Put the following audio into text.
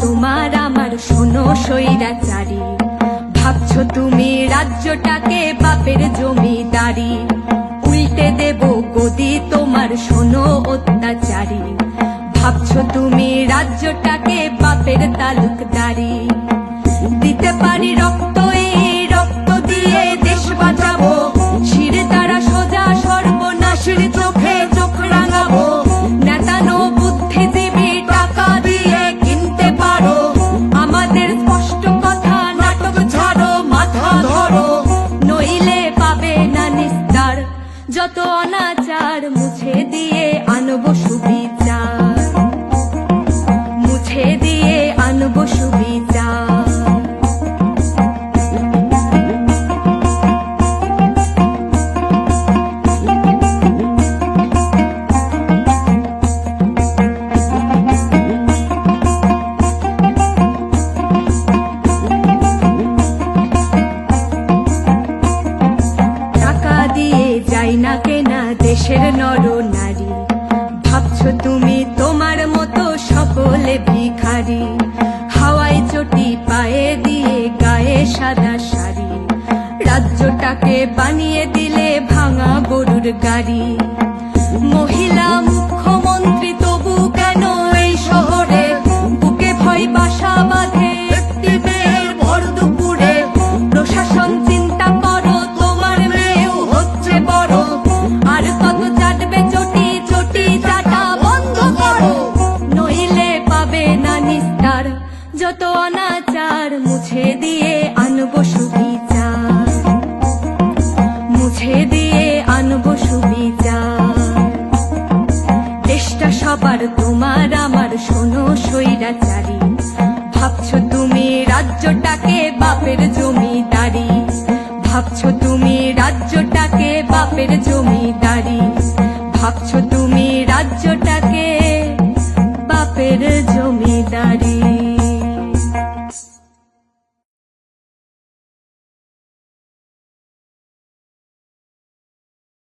তোমার আমার শোনো স্বৈরাচারী, ভাবছো তুমি রাজ্যটাকে বাপের জমিদারি, উল্টে দেব গদি তোমার শোনো অত্যাচারী, ভাবছো তুমি রাজ্যটাকে বাপের তালুকদারি। দিতে পারি রক্ত, এই রক্ত দিয়ে দেশ বাঁচাবো, শির দ্বারা সোজা সর্বনাশের চোখে চোখ রাঙাবো। নেতানো বুদ্ধিজীবী টাকা দিয়ে কিনতে পারো আমাদের স্পষ্ট কথা, নাটক ছাড়ো মাথা ধরো, নইলে পাবে না নিস্তার। যত অনাচার মুছে দিয়ে আনবো সুবিচার, মুছে দিয়ে আনবো সুবিচার। যাই না কেনা দেশের নর নারী, ভাবছো তুমি তোমার মতো সকলে ভিখারি, হাওয়ায় চটি পায়ে দিয়ে গায়ে সাদা শাড়ি, রাজ্যটাকে বানিয়ে দিলে ভাঙা গরুর গাড়ি। মহিলা মুখ্যমন্ত্রী তবু কেন এই শহরে বুকে ভয় বাসা বাঁধে একটি মেয়ের ভর দুপুরে। প্রশাসন চিন্তা করো, তোমার মেয়েও হচ্ছে বড়, আর কত চাটবে চটি, চটি চাটা বন্ধ করো, নইলে পাবে না নিস্তার। যত অনাচার মুছে দিয়ে আনবো সুবিচার, মুছে দিয়ে আনবো সুবিচার। দেশটা সবার তোমার আমার শোনো স্বৈরাচারী, ভাবছো তুমি রাজ্যটাকে বাপের জমিদারি, ভাবছো তুমি রাজ্যটাকে বাপের জমিদারি, ভাবছো